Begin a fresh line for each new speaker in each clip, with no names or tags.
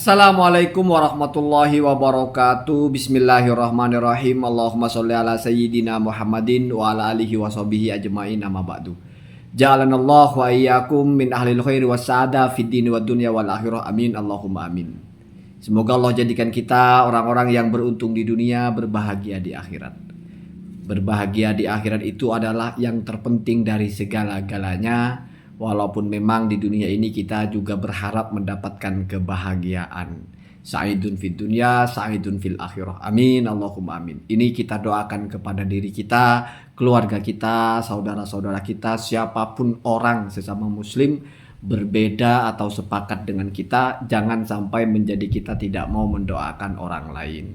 Assalamualaikum warahmatullahi wabarakatuh. Bismillahirrahmanirrahim. Allahumma sholli ala sayyidina Muhammadin wa ala alihi wa sahbihi ajma'in, amma ba'du. Ja'alanallahu wa iyyakum min ahlil khairi was sa'ada fid dini wad dunya wal akhirah. Amin. Allahumma amin. Semoga Allah jadikan kita orang-orang yang beruntung di dunia, berbahagia di akhirat. Berbahagia di akhirat itu adalah yang terpenting dari segala-galanya. Walaupun memang di dunia ini kita juga berharap mendapatkan kebahagiaan. Sa'idun fid dunya, sa'idun fil akhirah. Amin, Allahumma amin. Ini kita doakan kepada diri kita, keluarga kita, saudara-saudara kita, siapapun orang sesama muslim berbeda atau sepakat dengan kita, jangan sampai menjadi kita tidak mau mendoakan orang lain.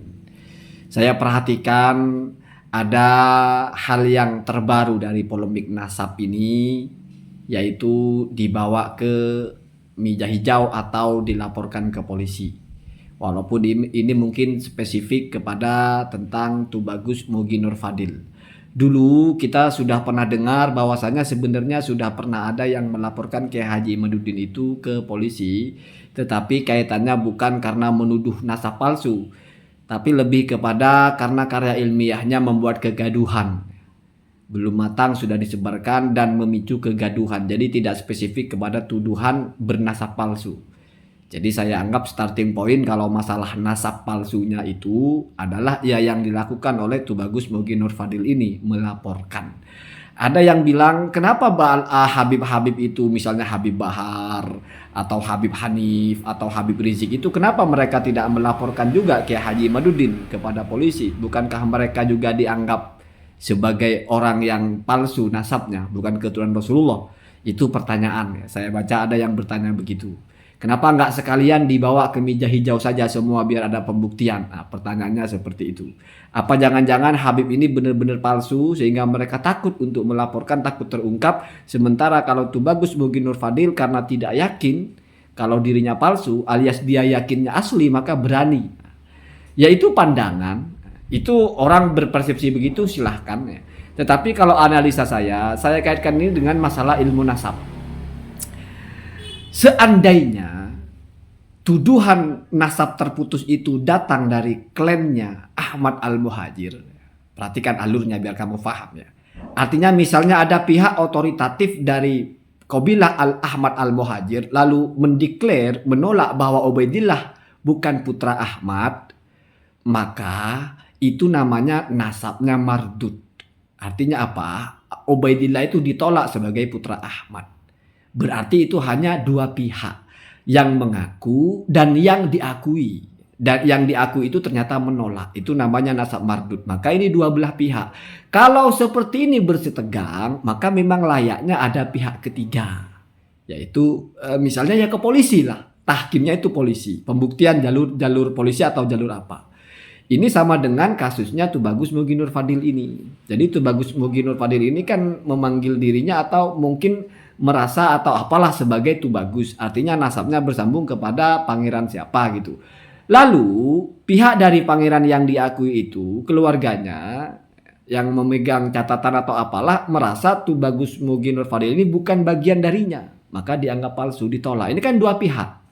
Saya perhatikan ada hal yang terbaru dari polemik nasab ini, yaitu dibawa ke meja hijau atau dilaporkan ke polisi. Walaupun ini mungkin spesifik kepada tentang Tubagus Mugi Nur Fadil. Dulu kita sudah pernah dengar bahwasanya sebenarnya sudah pernah ada yang melaporkan Kiai Haji Imaduddin itu ke polisi, tetapi kaitannya bukan karena menuduh nasab palsu, tapi lebih kepada karena karya ilmiahnya membuat kegaduhan. Belum matang sudah disebarkan dan memicu kegaduhan. Jadi tidak spesifik kepada tuduhan bernasab palsu. Jadi saya anggap starting point kalau masalah nasab palsunya itu adalah ya yang dilakukan oleh Tubagus Mugi Nur Fadil ini, melaporkan. Ada yang bilang kenapa Habib-Habib itu, misalnya Habib Bahar atau Habib Hanif atau Habib Rizik itu, kenapa mereka tidak melaporkan juga Kiai Haji Imaduddin kepada polisi? Bukankah mereka juga dianggap sebagai orang yang palsu nasabnya, bukan keturunan Rasulullah? Itu pertanyaan ya. Saya baca ada yang bertanya begitu. Kenapa nggak sekalian dibawa ke meja hijau saja semua biar ada pembuktian? Nah, pertanyaannya seperti itu. Apa jangan-jangan Habib ini benar-benar palsu sehingga mereka takut untuk melaporkan, takut terungkap? Sementara kalau Tubagus Mugi Nur Fadil karena tidak yakin kalau dirinya palsu alias dia yakinnya asli, maka berani. Yaitu pandangan. Itu orang berpersepsi begitu, silahkan ya. Tetapi kalau analisa saya kaitkan ini dengan masalah ilmu nasab. Seandainya tuduhan nasab terputus itu datang dari klannya Ahmad Al-Muhajir, perhatikan alurnya biar kamu paham ya. Artinya misalnya ada pihak otoritatif dari Qabilah Al-Ahmad Al-Muhajir lalu mendeklar, menolak bahwa Ubaidillah bukan putra Ahmad, maka itu namanya nasabnya mardud. Artinya apa? Ubaidillah itu ditolak sebagai putra Ahmad. Berarti itu hanya dua pihak, yang mengaku dan yang diakui. Dan yang diakui itu ternyata menolak. Itu namanya nasab mardud. Maka ini dua belah pihak. Kalau seperti ini bersitegang, maka memang layaknya ada pihak ketiga. Yaitu misalnya ya ke polisi lah. Tahkimnya itu polisi. Pembuktian jalur polisi atau jalur apa. Ini sama dengan kasusnya Tubagus Mugi Nur Fadil ini. Jadi Tubagus Mugi Nur Fadil ini kan memanggil dirinya atau mungkin merasa atau apalah sebagai Tubagus. Artinya nasabnya bersambung kepada pangeran siapa gitu. Lalu pihak dari pangeran yang diakui itu, keluarganya yang memegang catatan atau apalah, merasa Tubagus Mugi Nur Fadil ini bukan bagian darinya. Maka dianggap palsu, ditolak. Ini kan dua pihak.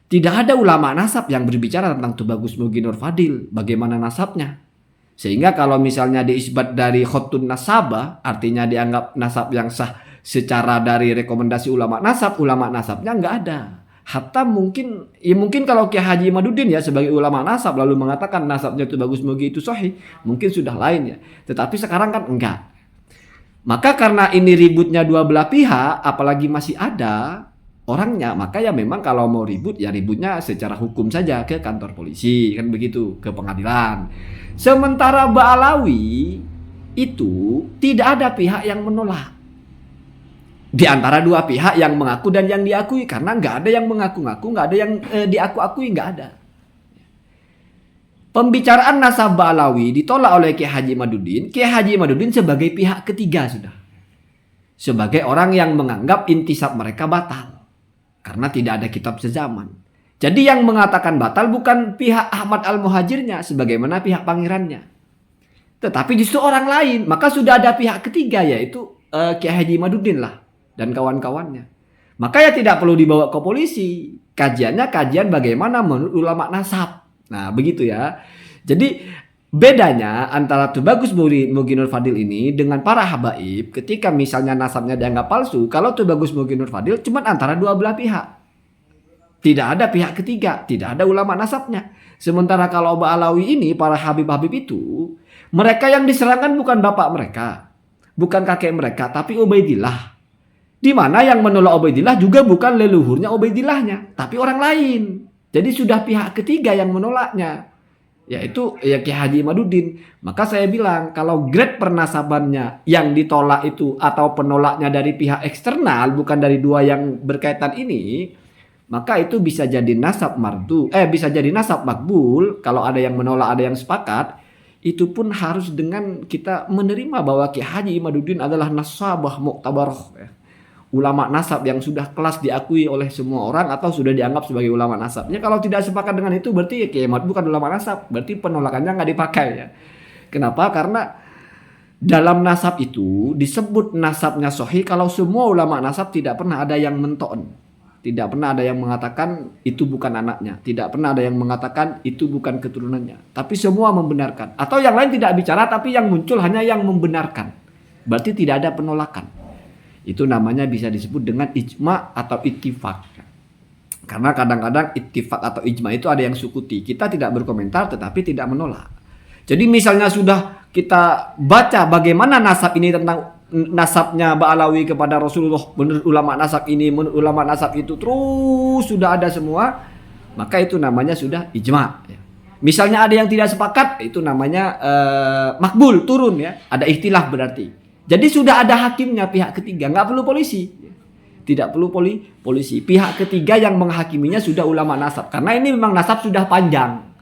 Tidak ada ulama nasab yang berbicara tentang Tubagus Mugi Nur Fadil, bagaimana nasabnya. Sehingga kalau misalnya diisbat dari khotun nasabah, artinya dianggap nasab yang sah secara dari rekomendasi ulama nasabnya nggak ada. Hatta mungkin kalau Kiai Haji Imaduddin ya sebagai ulama nasab lalu mengatakan nasabnya Tubagus Mugi itu sahih, mungkin sudah lain ya. Tetapi sekarang kan enggak. Maka karena ini ributnya dua belah pihak, apalagi masih ada orangnya, maka ya memang kalau mau ribut ya ributnya secara hukum saja ke kantor polisi, kan begitu, ke pengadilan. Sementara Ba'alawi itu tidak ada pihak yang menolak. Di antara dua pihak yang mengaku dan yang diakui, karena nggak ada yang mengaku-ngaku, nggak ada yang diaku-akui, nggak ada. Pembicaraan nasab Ba'alawi ditolak oleh Kiai Haji Imaduddin. Kiai Haji Imaduddin sebagai pihak ketiga sudah, sebagai orang yang menganggap intisab mereka batal. Karena tidak ada kitab sezaman. Jadi yang mengatakan batal bukan pihak Ahmad Al-Muhajirnya sebagaimana pihak pangerannya. Tetapi justru orang lain. Maka sudah ada pihak ketiga, yaitu Kiai Haji Imaduddin lah dan kawan-kawannya. Maka ya tidak perlu dibawa ke polisi. Kajiannya kajian bagaimana menurut ulama nasab. Nah, begitu ya. Jadi bedanya antara Tubagus Mugi Nur Fadil ini dengan para habaib, ketika misalnya nasabnya dianggap palsu, kalau Tubagus Mugi Nur Fadil cuma antara dua belah pihak. Tidak ada pihak ketiga, tidak ada ulama nasabnya. Sementara kalau Ba'alawi ini, para habib-habib itu, mereka yang diserangkan bukan bapak mereka, bukan kakek mereka, tapi Ubaidillah. Di mana yang menolak Ubaidillah juga bukan leluhurnya Ubaidillahnya, tapi orang lain. Jadi sudah pihak ketiga yang menolaknya, yaitu ya Kiai Haji Imaduddin. Maka saya bilang kalau grade pernasabannya yang ditolak itu atau penolaknya dari pihak eksternal, bukan dari dua yang berkaitan ini, maka itu bisa jadi nasab bisa jadi nasab makbul. Kalau ada yang menolak, ada yang sepakat, itu pun harus dengan kita menerima bahwa Kiai Haji Imaduddin adalah nasabah muktabarah, ya. Ulama nasab yang sudah kelas diakui oleh semua orang atau sudah dianggap sebagai ulama nasabnya. Kalau tidak sepakat dengan itu berarti ya Kiai Imaduddin bukan ulama nasab, berarti penolakannya nggak dipakai, ya. Kenapa? Karena dalam nasab itu disebut nasabnya sahih kalau semua ulama nasab tidak pernah ada yang mentoon. Tidak pernah ada yang mengatakan itu bukan anaknya. Tidak pernah ada yang mengatakan itu bukan keturunannya. Tapi semua membenarkan. Atau yang lain tidak bicara tapi yang muncul hanya yang membenarkan. Berarti tidak ada penolakan. Itu namanya bisa disebut dengan ijma atau ittifaq. Karena kadang-kadang ittifaq atau ijma itu ada yang sukuti. Kita tidak berkomentar tetapi tidak menolak. Jadi misalnya sudah kita baca bagaimana nasab ini tentang nasabnya Ba'alawi kepada Rasulullah, menurut ulama nasab ini, menurut ulama nasab itu, terus sudah ada semua, maka itu namanya sudah ijma. Misalnya ada yang tidak sepakat, itu namanya makbul, turun, ya. Ada ikhtilaf berarti. Jadi sudah ada hakimnya pihak ketiga, nggak perlu polisi. Tidak perlu polisi. Pihak ketiga yang menghakiminya sudah ulama nasab. Karena ini memang nasab sudah panjang.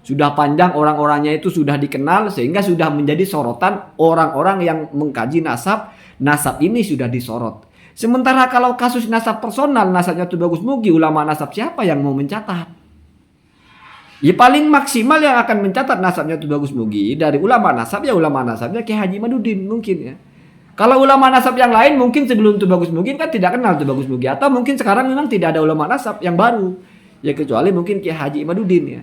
Sudah panjang, orang-orangnya itu sudah dikenal sehingga sudah menjadi sorotan orang-orang yang mengkaji nasab. Nasab ini sudah disorot. Sementara kalau kasus nasab personal, nasabnya Tubagus Mugi, ulama nasab siapa yang mau mencatat? Ya paling maksimal yang akan mencatat nasabnya Tubagus Mugi dari ulama nasab, ya ulama nasabnya Kiai Haji Imaduddin mungkin, ya. Kalau ulama nasab yang lain mungkin sebelum Tubagus Mugi kan tidak kenal Tubagus Mugi, atau mungkin sekarang memang tidak ada ulama nasab yang baru. Ya kecuali mungkin Kiai Haji Imaduddin, ya.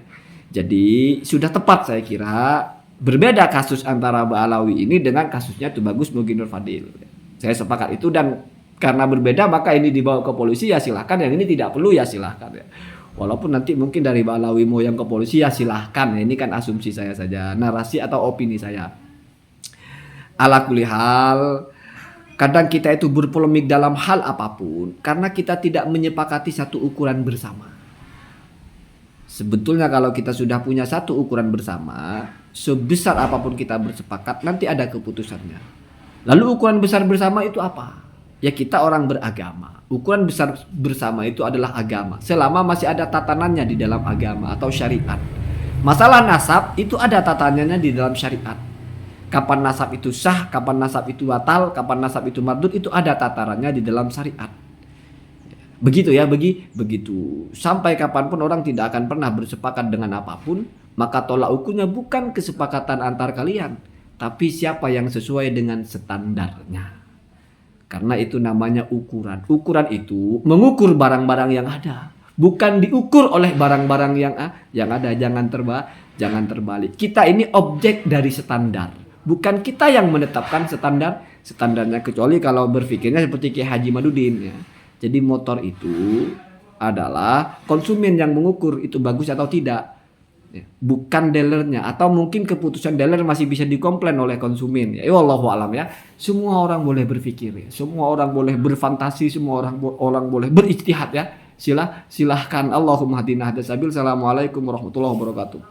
Jadi sudah tepat saya kira berbeda kasus antara Ba'alawi ini dengan kasusnya Tubagus Mugi Nur Fadil. Saya sepakat itu, dan karena berbeda maka ini dibawa ke polisi, ya silahkan. Yang ini tidak perlu, ya silahkan, ya. Walaupun nanti mungkin dari Ba'alawi mau yang ke polisi, ya silahkan. Ini kan asumsi saya saja, narasi atau opini saya. Ala kulli hal, kadang kita itu berpolemik dalam hal apapun karena kita tidak menyepakati satu ukuran bersama. Sebetulnya kalau kita sudah punya satu ukuran bersama, sebesar apapun kita bersepakat, nanti ada keputusannya. Lalu ukuran besar bersama itu apa? Ya kita orang beragama. Ukuran besar bersama itu adalah agama. Selama masih ada tatanannya di dalam agama atau syariat. Masalah nasab itu ada tatanannya di dalam syariat. Kapan nasab itu sah, kapan nasab itu batal, kapan nasab itu mardud, itu ada tatarannya di dalam syariat. Begitu, ya, begitu. Sampai kapanpun orang tidak akan pernah bersepakat dengan apapun, maka tolak ukurnya bukan kesepakatan antar kalian, tapi siapa yang sesuai dengan standarnya. Karena itu namanya ukuran. Ukuran itu mengukur barang-barang yang ada, bukan diukur oleh barang-barang yang ada. Jangan terbalik. Kita ini objek dari standar, bukan kita yang menetapkan standarnya, kecuali kalau berpikirnya seperti Kiai Haji Imaduddin, ya. Jadi motor itu adalah konsumen yang mengukur itu bagus atau tidak, bukan dealernya. Atau mungkin keputusan dealer masih bisa dikomplain oleh konsumen, ya. Wallahu alam, ya. Semua orang boleh berpikir, ya. Semua orang boleh berfantasi, semua orang boleh berijtihad, ya. Silahkan. Allahumma hadina hadasabil. Assalamualaikum warahmatullahi wabarakatuh.